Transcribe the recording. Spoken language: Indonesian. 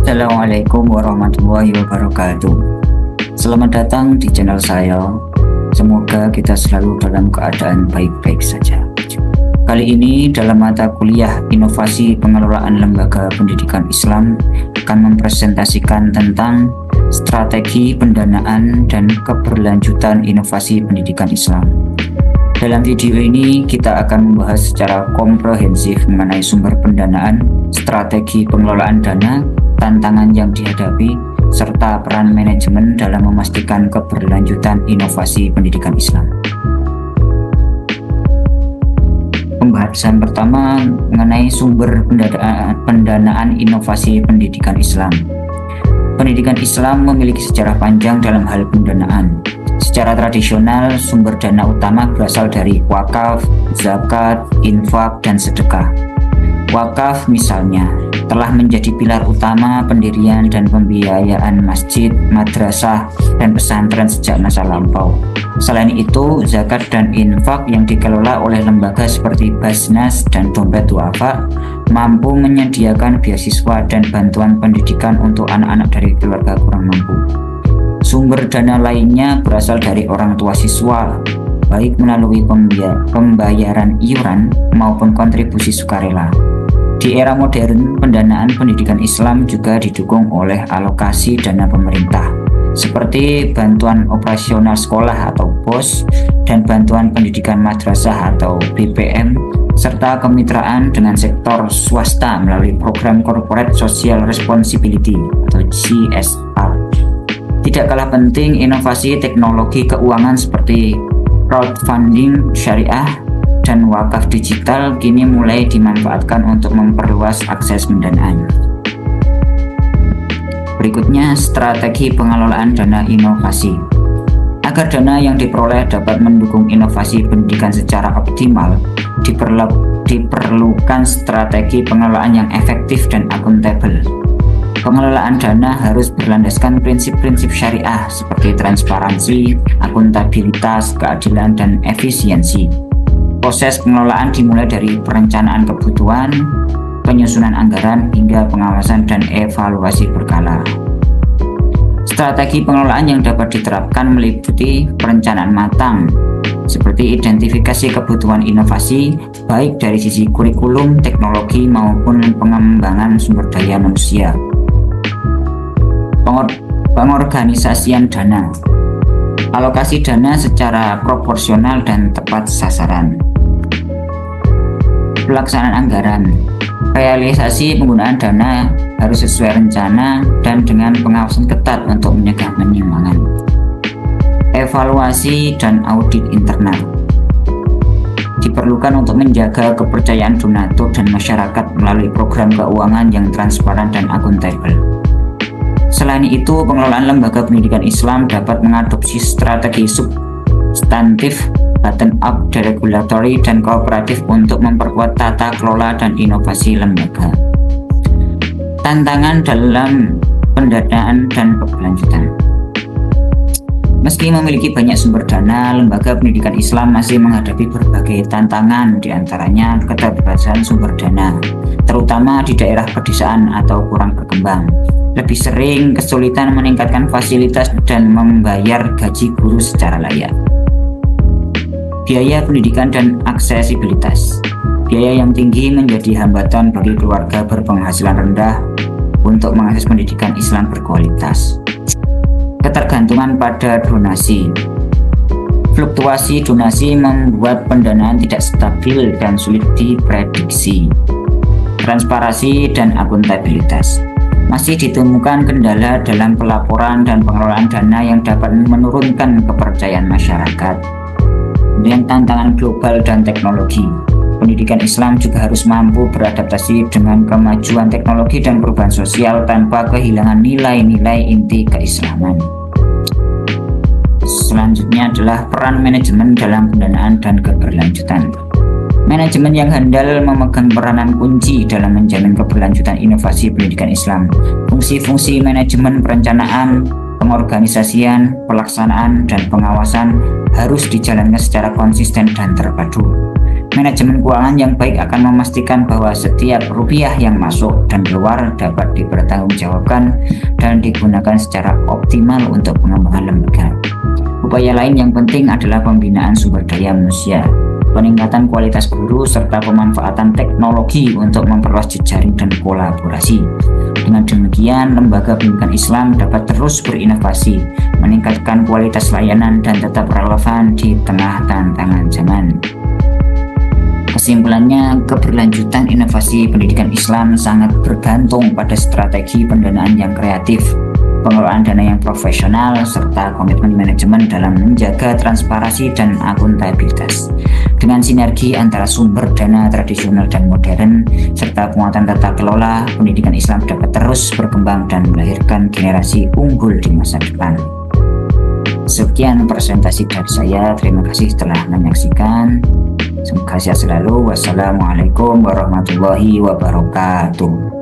Assalamualaikum warahmatullahi wabarakatuh. Selamat datang di channel saya. Semoga kita selalu dalam keadaan baik-baik saja. Kali ini dalam mata kuliah Inovasi Pengelolaan Lembaga Pendidikan Islam akan mempresentasikan tentang strategi pendanaan dan keberlanjutan inovasi pendidikan Islam. Dalam video ini kita akan membahas secara komprehensif mengenai sumber pendanaan, strategi pengelolaan dana, tantangan yang dihadapi, serta peran manajemen dalam memastikan keberlanjutan inovasi pendidikan Islam. Pembahasan pertama mengenai sumber pendanaan inovasi pendidikan Islam. Pendidikan Islam memiliki sejarah panjang dalam hal pendanaan. Secara tradisional, sumber dana utama berasal dari wakaf, zakat, infak, dan sedekah. Wakaf misalnya telah menjadi pilar utama pendirian dan pembiayaan masjid, madrasah, dan pesantren sejak masa lampau. Selain itu, zakat dan infak yang dikelola oleh lembaga seperti Basnas dan Dompet Duafa mampu menyediakan beasiswa dan bantuan pendidikan untuk anak-anak dari keluarga kurang mampu. Sumber dana lainnya berasal dari orang tua siswa, baik melalui pembayaran iuran maupun kontribusi sukarela. Di era modern, pendanaan pendidikan Islam juga didukung oleh alokasi dana pemerintah, seperti bantuan operasional sekolah atau BOS dan bantuan pendidikan madrasah atau BPM, serta kemitraan dengan sektor swasta melalui program Corporate Social Responsibility atau CSR. Tidak kalah penting, inovasi teknologi keuangan seperti crowdfunding syariah dan wakaf digital kini mulai dimanfaatkan untuk memperluas akses pendanaan. Berikutnya, strategi pengelolaan dana inovasi. Agar dana yang diperoleh dapat mendukung inovasi pendidikan secara optimal, diperlukan strategi pengelolaan yang efektif dan akuntabel. Pengelolaan dana harus berlandaskan prinsip-prinsip syariah seperti transparansi, akuntabilitas, keadilan, dan efisiensi. Proses pengelolaan dimulai dari perencanaan kebutuhan, penyusunan anggaran, hingga pengawasan dan evaluasi berkala. Strategi pengelolaan yang dapat diterapkan meliputi perencanaan matang, seperti identifikasi kebutuhan inovasi, baik dari sisi kurikulum, teknologi, maupun pengembangan sumber daya manusia. Pengorganisasian dana. Alokasi dana secara proporsional dan tepat sasaran. Pelaksanaan anggaran. Realisasi penggunaan dana harus sesuai rencana dan dengan pengawasan ketat untuk mencegah penyimpangan. Evaluasi dan audit internal. Diperlukan untuk menjaga kepercayaan donatur dan masyarakat melalui program keuangan yang transparan dan akuntabel. Selain itu, pengelolaan lembaga pendidikan Islam dapat mengadopsi strategi substantif, bottom-up, deregulatory, dan kooperatif untuk memperkuat tata kelola dan inovasi lembaga. Tantangan dalam pendanaan dan keberlanjutan. Meski memiliki banyak sumber dana, lembaga pendidikan Islam masih menghadapi berbagai tantangan, diantaranya keterbatasan sumber dana, terutama di daerah pedesaan atau kurang berkembang. Lebih sering kesulitan meningkatkan fasilitas dan membayar gaji guru secara layak. Biaya pendidikan dan aksesibilitas. Biaya yang tinggi menjadi hambatan bagi keluarga berpenghasilan rendah untuk mengakses pendidikan Islam berkualitas. Ketergantungan pada donasi. Fluktuasi donasi membuat pendanaan tidak stabil dan sulit diprediksi. Transparansi dan akuntabilitas. Masih ditemukan kendala dalam pelaporan dan pengelolaan dana yang dapat menurunkan kepercayaan masyarakat. Kemudian tantangan global dan teknologi. Pendidikan Islam juga harus mampu beradaptasi dengan kemajuan teknologi dan perubahan sosial tanpa kehilangan nilai-nilai inti keislaman. Selanjutnya adalah peran manajemen dalam pendanaan dan keberlanjutan. Manajemen yang handal memegang peranan kunci dalam menjamin keberlanjutan inovasi pendidikan Islam. Fungsi-fungsi manajemen perencanaan, pengorganisasian, pelaksanaan, dan pengawasan harus dijalankan secara konsisten dan terpadu. Manajemen keuangan yang baik akan memastikan bahwa setiap rupiah yang masuk dan keluar dapat dipertanggungjawabkan dan digunakan secara optimal untuk pengembangan lembaga. Upaya lain yang penting adalah pembinaan sumber daya manusia, peningkatan kualitas guru, serta pemanfaatan teknologi untuk memperluas jejaring dan kolaborasi. Dengan demikian, lembaga pendidikan Islam dapat terus berinovasi, meningkatkan kualitas layanan, dan tetap relevan di tengah tantangan zaman. Kesimpulannya, keberlanjutan inovasi pendidikan Islam sangat bergantung pada strategi pendanaan yang kreatif, pengelolaan dana yang profesional, serta komitmen manajemen dalam menjaga transparansi dan akuntabilitas. Dengan sinergi antara sumber dana tradisional dan modern, serta penguatan tata kelola, pendidikan Islam dapat terus berkembang dan melahirkan generasi unggul di masa depan. Sekian presentasi dari saya, terima kasih telah menyaksikan. Semoga sehat selalu. Wassalamualaikum warahmatullahi wabarakatuh.